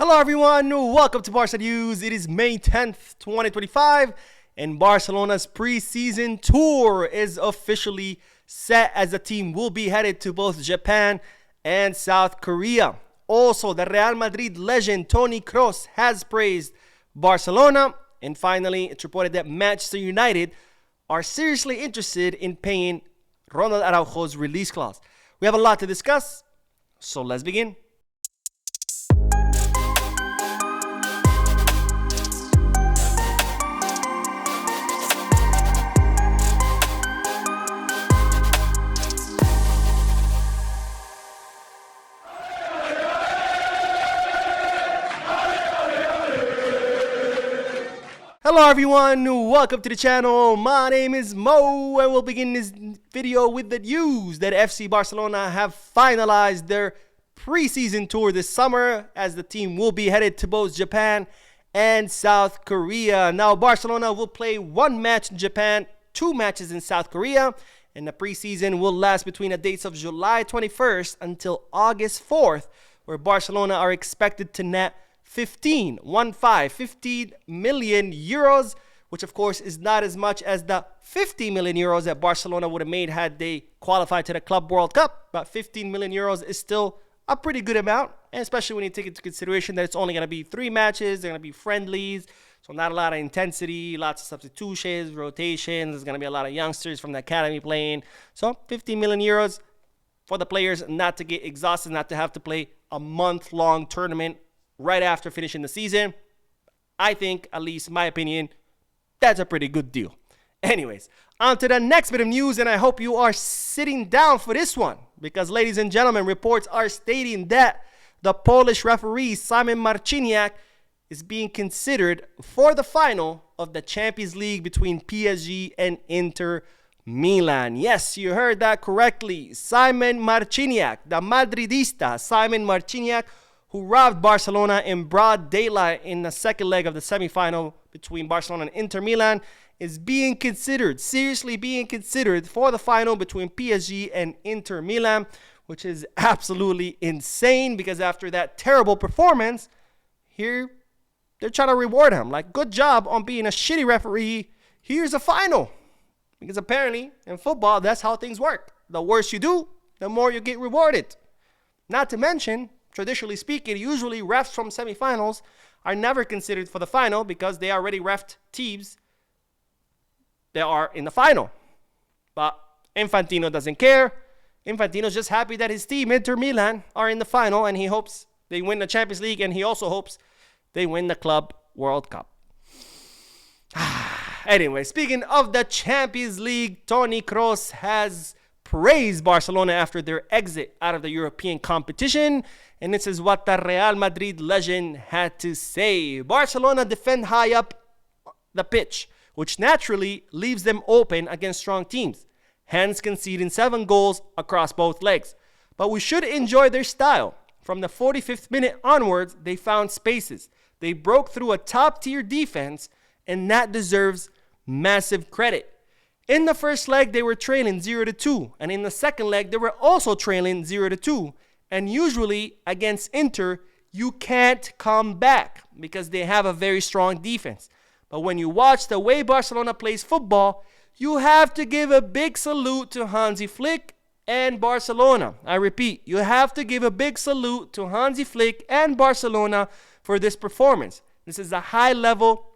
Hello everyone, welcome to Barca News. It is May 10th, 2025, and Barcelona's preseason tour is officially set as the team will be headed to both Japan and South Korea. Also, the Real Madrid legend Toni Kroos has praised Barcelona. And finally, it's reported that Manchester United are seriously interested in paying Ronald Araujo's release clause. We have a lot to discuss, so let's begin. Hello everyone, welcome to the channel. My name is Mo, and we'll begin this video with the news that FC Barcelona have finalized their preseason tour this summer, as the team will be headed to both Japan and South Korea. Now, Barcelona will play one match in Japan, two matches in South Korea, and the preseason will last between the dates of July 21st until August 4th, where Barcelona are expected to net 15 million euros, which of course is not as much as the 50 million euros that Barcelona would have made had they qualified to the Club World Cup. But 15 million euros is still a pretty good amount, and especially when you take into consideration that it's only going to be 3 matches, they're going to be friendlies, so not a lot of intensity, lots of substitutions, rotations. There's going to be a lot of youngsters from the academy playing. So 15 million euros for the players not to get exhausted, not to have to play a month-long tournament right after finishing the season. I think, at least in my opinion, that's a pretty good deal. Anyways, on to the next bit of news, and I hope you are sitting down for this one, because, ladies and gentlemen, reports are stating that the Polish referee Simon Marchiniac is being considered for the final of the Champions League between PSG and Inter Milan. Yes, you heard that correctly. Simon Marchiniac, the Madridista Simon Marchiniac, who robbed Barcelona in broad daylight in the second leg of the semifinal between Barcelona and Inter Milan, is being considered, seriously being considered, for the final between PSG and Inter Milan, which is absolutely insane, because after that terrible performance, here they're trying to reward him. Like, good job on being a shitty referee. Here's a final. Because apparently in football, that's how things work. The worse you do, the more you get rewarded. Not to mention, traditionally speaking, usually refs from semifinals are never considered for the final because they already refed teams that are in the final. But Infantino doesn't care. Infantino's just happy that his team, Inter Milan, are in the final, and he hopes they win the Champions League, and he also hopes they win the Club World Cup. Anyway, speaking of the Champions League, Toni Kroos has praised Barcelona after their exit out of the European competition, and this is what the Real Madrid legend had to say. Barcelona defend high up the pitch, which naturally leaves them open against strong teams, hence conceding 7 goals across both legs. But we should enjoy their style. From the 45th minute onwards, they found spaces. They broke through a top-tier defense, and that deserves massive credit. In the first leg, they were trailing 0-2, and in the second leg, they were also trailing 0-2. And usually, against Inter, you can't come back because they have a very strong defense. But when you watch the way Barcelona plays football, you have to give a big salute to Hansi Flick and Barcelona. I repeat, you have to give a big salute to Hansi Flick and Barcelona for this performance. This is a high level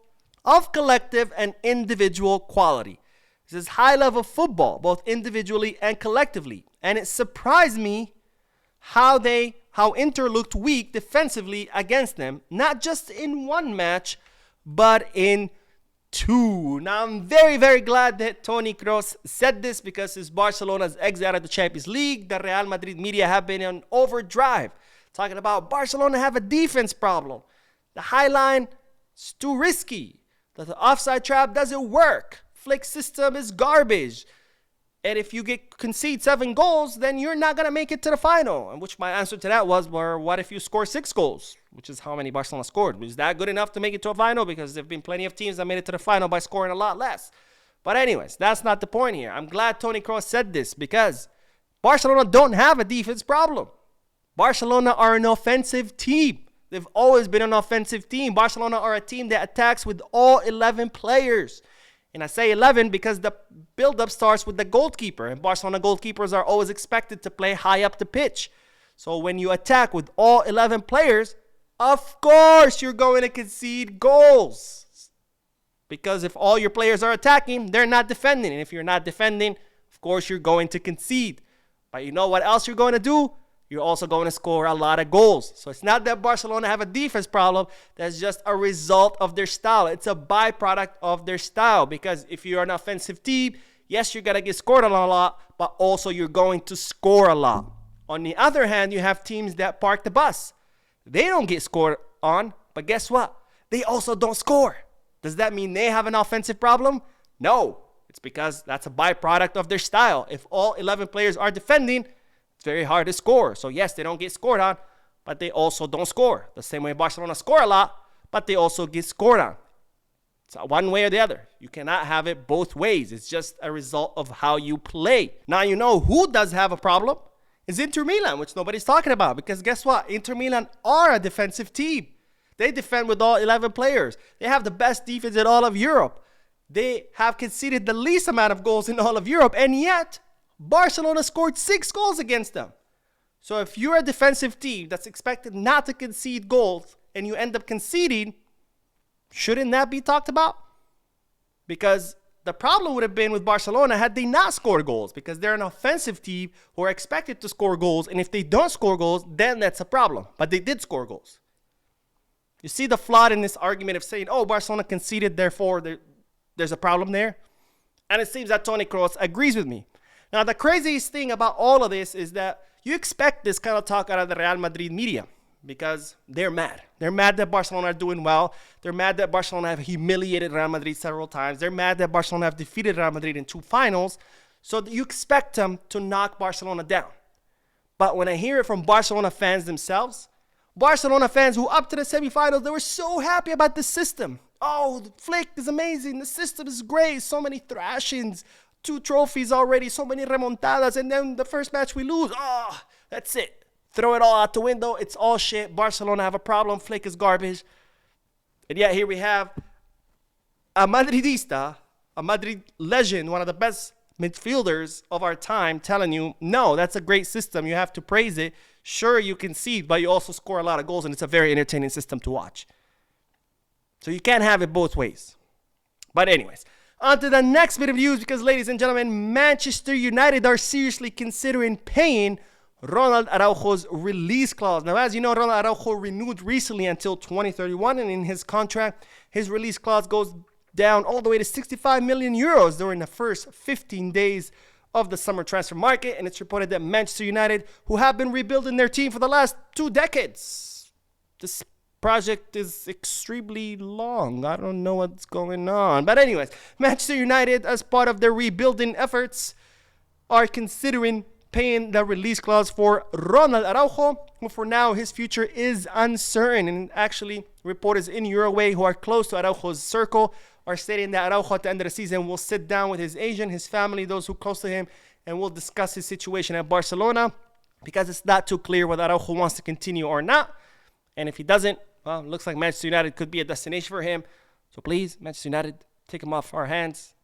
of collective and individual quality. This is high-level football, both individually and collectively. And it surprised me how Inter looked weak defensively against them, not just in one match, but in 2. Now, I'm very, very glad that Toni Kroos said this, because since Barcelona's exit out of the Champions League, the Real Madrid media have been on overdrive, talking about Barcelona have a defense problem. The high line is too risky. The offside trap doesn't work. Flick's system is garbage. And if you concede 7 goals, then you're not going to make it to the final. And which my answer to that was, well, what if you score 6 goals? Which is how many Barcelona scored. Is that good enough to make it to a final? Because there have been plenty of teams that made it to the final by scoring a lot less. But anyways, that's not the point here. I'm glad Toni Kroos said this, because Barcelona don't have a defense problem. Barcelona are an offensive team. They've always been an offensive team. Barcelona are a team that attacks with all 11 players. And I say 11 because the build-up starts with the goalkeeper. And Barcelona goalkeepers are always expected to play high up the pitch. So when you attack with all 11 players, of course you're going to concede goals. Because if all your players are attacking, they're not defending. And if you're not defending, of course you're going to concede. But you know what else you're going to do? You're also going to score a lot of goals. So it's not that Barcelona have a defense problem. That's just a result of their style. It's a byproduct of their style. Because if you're an offensive team, yes, you're going to get scored on a lot, but also you're going to score a lot. On the other hand, you have teams that park the bus. They don't get scored on, but guess what? They also don't score. Does that mean they have an offensive problem? No. It's because that's a byproduct of their style. If all 11 players are defending, it's very hard to score. So yes, they don't get scored on, but they also don't score. The same way Barcelona score a lot, but they also get scored on. It's one way or the other. You cannot have it both ways. It's just a result of how you play. Now you know who does have a problem. It's Inter Milan, which nobody's talking about. Because guess what? Inter Milan are a defensive team. They defend with all 11 players. They have the best defense in all of Europe. They have conceded the least amount of goals in all of Europe. And yet, Barcelona scored 6 goals against them. So if you're a defensive team that's expected not to concede goals and you end up conceding, shouldn't that be talked about? Because the problem would have been with Barcelona had they not scored goals, because they're an offensive team who are expected to score goals. And if they don't score goals, then that's a problem. But they did score goals. You see the flaw in this argument of saying, oh, Barcelona conceded, therefore there's a problem there? And it seems that Toni Kroos agrees with me. Now, the craziest thing about all of this is that you expect this kind of talk out of the Real Madrid media because they're mad. They're mad that Barcelona are doing well. They're mad that Barcelona have humiliated Real Madrid several times. They're mad that Barcelona have defeated Real Madrid in 2 finals. So you expect them to knock Barcelona down. But when I hear it from Barcelona fans themselves, Barcelona fans who up to the semifinals, they were so happy about the system. Oh, the Flick is amazing. The system is great. So many thrashings. 2 trophies already, so many remontadas, and then the first match we lose. Oh, that's it. Throw it all out the window. It's all shit. Barcelona have a problem. Flick is garbage. And yet here we have a Madridista, a Madrid legend, one of the best midfielders of our time, telling you, no, that's a great system. You have to praise it. Sure, you concede, but you also score a lot of goals, and it's a very entertaining system to watch. So you can't have it both ways. But anyways, on to the next bit of news, because, ladies and gentlemen, Manchester United are seriously considering paying Ronald Araujo's release clause. Now, as you know, Ronald Araujo renewed recently until 2031, and in his contract, his release clause goes down all the way to 65 million euros during the first 15 days of the summer transfer market. And it's reported that Manchester United, who have been rebuilding their team for the last 2 decades, this project is extremely long. I don't know what's going on. But anyways, Manchester United, as part of their rebuilding efforts, are considering paying the release clause for Ronald Araujo, who for now his future is uncertain. And actually, reporters in Uruguay who are close to Araujo's circle are stating that Araujo at the end of the season will sit down with his agent, his family, those who are close to him, and will discuss his situation at Barcelona, because it's not too clear whether Araujo wants to continue or not. And if he doesn't, well, it looks like Manchester United could be a destination for him. So please, Manchester United, take him off our hands.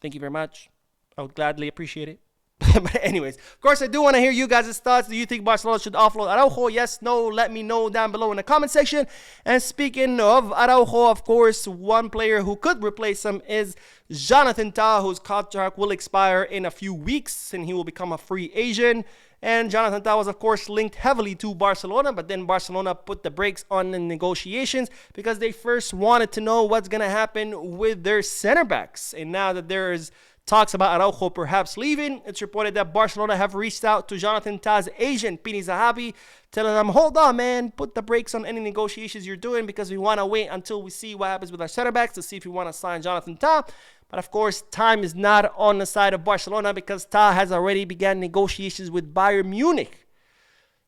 Thank you very much. I would gladly appreciate it. But anyways, of course, I do want to hear you guys' thoughts. Do you think Barcelona should offload Araujo? Yes, no, let me know down below in the comment section. And speaking of Araujo, of course, one player who could replace him is Jonathan Tah, whose contract will expire in a few weeks, and he will become a free agent. And Jonathan Tah was, of course, linked heavily to Barcelona, but then Barcelona put the brakes on the negotiations because they first wanted to know what's going to happen with their center backs. And now that there's talks about Araujo perhaps leaving, it's reported that Barcelona have reached out to Jonathan Tah's agent, Pini Zahabi, telling them, hold on, man, put the brakes on any negotiations you're doing because we want to wait until we see what happens with our center backs to see if we want to sign Jonathan Tah. But of course, time is not on the side of Barcelona because Tah has already begun negotiations with Bayern Munich.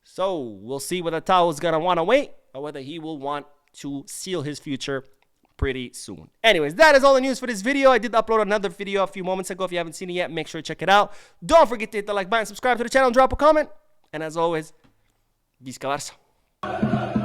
So we'll see whether Tah is going to want to wait or whether he will want to seal his future pretty soon. Anyways, that is all the news for this video. I did upload another video a few moments ago. If you haven't seen it yet, make sure to check it out. Don't forget to hit the like button, subscribe to the channel, drop a comment. And as always, Visca Barça.